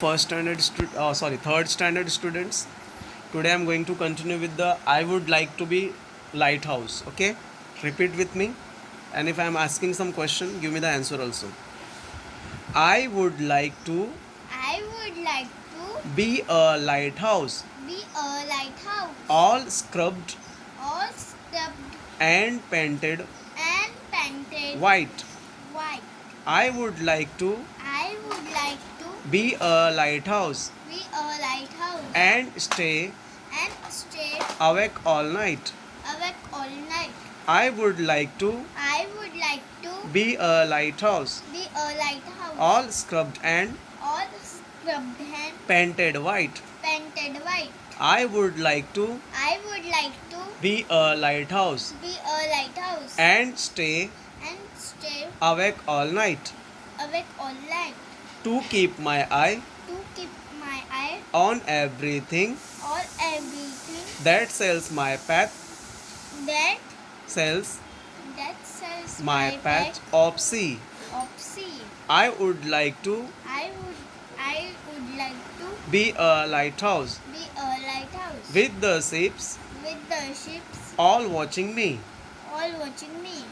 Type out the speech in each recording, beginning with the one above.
third standard students. Today I'm going to continue with the I would like to be lighthouse. Okay, repeat with me, and if I'm asking some question, give me the answer also. I would like to I would like to be a lighthouse, be a lighthouse, all scrubbed all scrubbed and painted and painted white. white. I would like to I would like to be a lighthouse be a lighthouse and stay and stay awake all night. awake all night. I would like to I would like to be a lighthouse, be a lighthouse, all scrubbed and all scrubbed and painted white. painted white. I would like to I would like to be a lighthouse be a lighthouse and stay and stay awake all night awake all night to keep my eye to keep my eye on everything on everything that sails my path, that sails sells my path of sea. of sea. I would like to I would like to be a lighthouse be a lighthouse with the ships with the ships all watching me. all watching me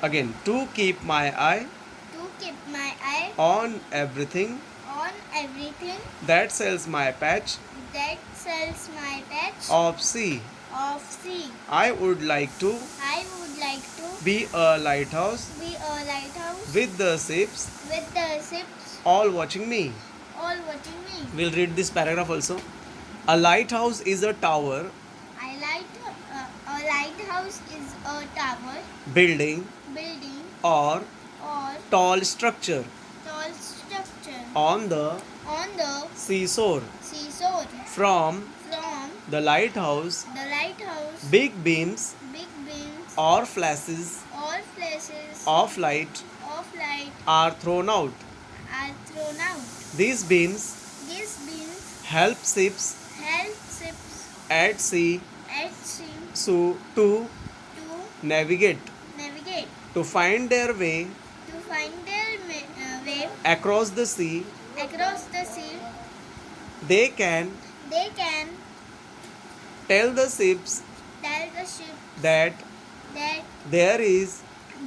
Again, to keep my eye to keep my eye on everything on everything that sails my patch that sells my patch of sea. of sea. I would like to I would like to be a lighthouse be a lighthouse with the ships with the ships all watching me. all watching me. We'll read this paragraph also. A lighthouse is a tower, A lighthouse is a tower, building, building, or or tall structure tall structure on the on the seashore. seashore. From From the lighthouse, the lighthouse, big beams big beams or flashes or flashes of light of light are thrown out. are thrown out. These beams These beams help ships help ships at sea at sea to to navigate, navigate, to find their way to find their way across the sea. across the sea. They can They can tell the ships tell the ship that that there is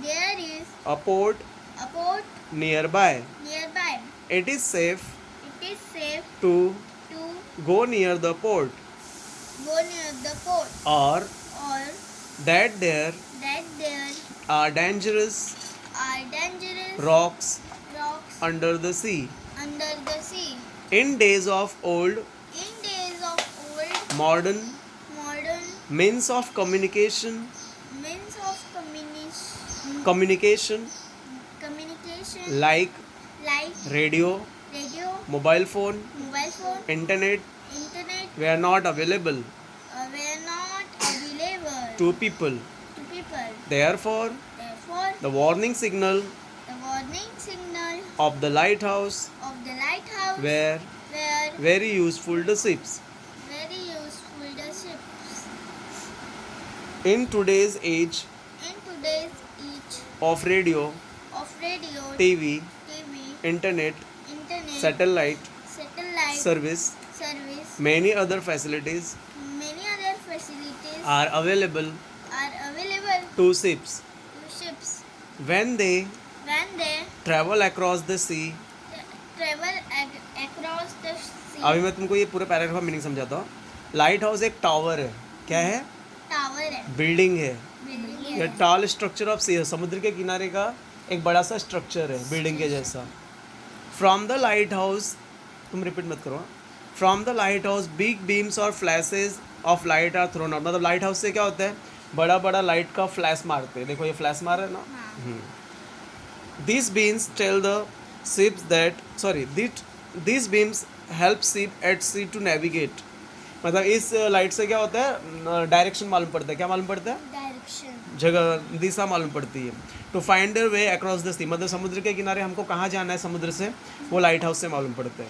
there is a port a port nearby. nearby. It is safe It is safe to to go near the port, go near the port, or or that there that there are dangerous are dangerous rocks rocks under the sea. under the sea. In days of old, In days of old, modern modern means of communication, means of communication communication like like radio, radio, mobile phone, mobile phone, internet internet were not available were not available to people. to people. Therefore, Therefore, the warning signal the warning signal of the lighthouse of the lighthouse were were very useful to ships. very useful to ships. In today's age In today's age of radio, of radio, TV, TV, internet, internet, satellite satellite service, service, many other facilities many other facilities are available are available to ships. to ships When they when they travel across the sea, travel across the sea. अभी मैं तुमको ये पूरे paragraph का meaning समझाता हूँ. Light house एक tower है. क्या है? टावर है, बिल्डिंग है. बिल्डिंग ये टॉल स्ट्रक्चर ऑफ सी है. समुद्र के किनारे का एक बड़ा सा स्ट्रक्चर है बिल्डिंग के जैसा. फ्रॉम द लाइट हाउस, तुम रिपीट मत करो. From the light house big beams और flashes of light are thrown out. मतलब लाइट हाउस से क्या होता है? बड़ा बड़ा लाइट का फ्लैश मारते हैं. देखो ये फ्लैश मार रहा है ना. हाँ. These beams tell the ships that these beams help ship at sea to navigate. मतलब इस लाइट से क्या होता है? डायरेक्शन मालूम पड़ता है. क्या मालूम पड़ता है? डायरेक्शन, जगह, दिशा मालूम पड़ती है. To find their way across the sea, मतलब समुद्र के किनारे हमको कहाँ जाना है समुद्र से, वो लाइट हाउस से मालूम पड़ता है.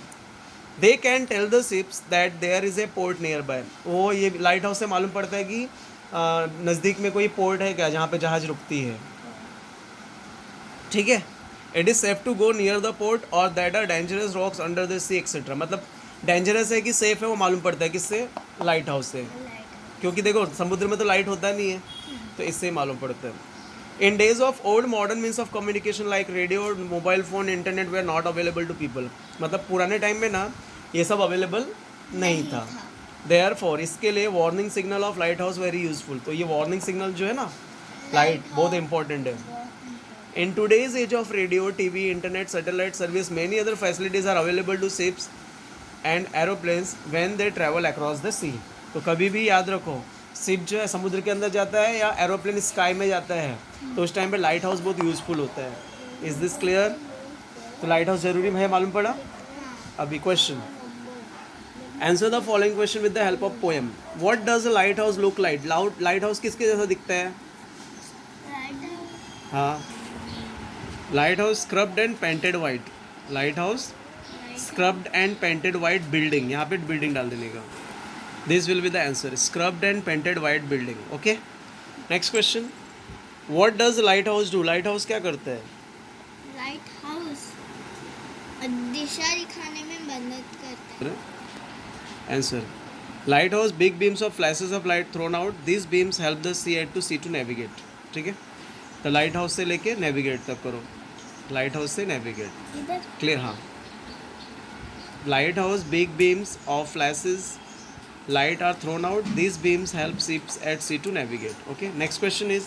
They can tell the ships that there is a port nearby. वो ये लाइट हाउस से मालूम पड़ता है कि नज़दीक में कोई पोर्ट है क्या जहाँ पे जहाज़ रुकती है. ठीक है. It is safe to go near the port और that are dangerous rocks under the sea etcetera, मतलब डेंजरस है कि सेफ है वो मालूम पड़ता है किससे, लाइट हाउस से, क्योंकि देखो समुद्र में तो लाइट होता नहीं है, तो इससे ही मालूम पड़ता है. In days of old modern means of communication like radio, mobile phone, internet they are not available to people, मतलब पुराने टाइम में ना ये सब अवेलेबल नहीं था. देयरफॉर इसके लिए warning signal of light house very useful. तो ये वार्निंग सिग्नल जो है ना लाइट बहुत इंपॉर्टेंट है. In today's age of radio, TV, internet, satellite service, many other facilities are available to ships and aeroplanes when they travel across the sea. तो कभी भी याद रखो, शिप जो है समुद्र के अंदर जाता है या एरोप्लेन स्काई में जाता है, तो उस टाइम पे लाइट हाउस बहुत यूजफुल होता है. Is this clear? तो लाइट हाउस जरूरी है, मालूम पड़ा. अभी question, answer the following question with the help of poem. What does a light house look like? Light house किसके जैसा दिखता है? हाँ, light house scrubbed and painted white. Light house scrubbed and painted white building, यहाँ पे building डाल देने का. This will be the answer, scrubbed and painted white building. Okay, next question, what does light house do? Light house क्या करता है? Light house दिशा दिखाने में मदद करता है. Answer, light house big beams of flashes of light thrown out, this beams help the sea at to sea to navigate. ठीक है, तो लाइट हाउस से लेके नेविगेट तक करो. लाइट हाउस से नेविगेट, इधर क्लियर? हाँ, light house big beams of flashes light are thrown out, these beams help ships at sea to navigate. Okay, next question is,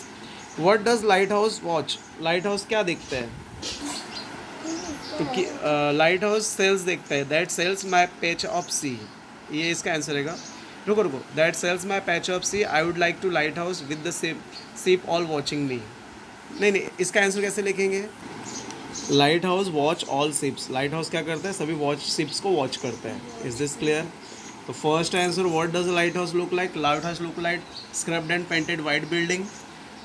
what does lighthouse watch? lighthouse क्या देखता है? तो light house sails देखता है, that sails my patch of sea. ये इसका answer रहेगा. रुको रुको, that sails my patch of sea, I would like to light house with the ship all watching me. नहीं, इसका आंसर कैसे लिखेंगे? Light house watch all ships. Light house क्या करता है? सभी वॉच शिप्स को वॉच करता है. Is this clear? तो first answer, what does light house look like? Light house look like scrubbed and painted white building.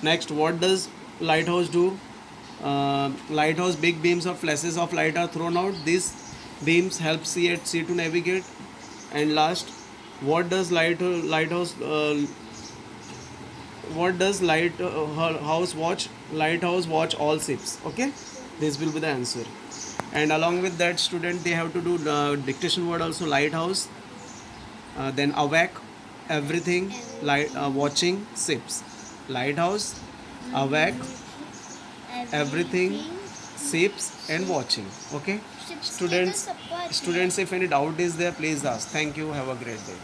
Next, what does light house do? Light house big beams of flashes of light are thrown out, this beams help see at sea to navigate. And last, what does light house watch? Light house watch all ships. Okay, this will be the answer. And along with that, student, they have to do dictation word also. Lighthouse, then awake, everything, watching ships. Lighthouse, awake, everything, ships, and watching. Okay, students, if any doubt is there, please ask. Thank you, have a great day.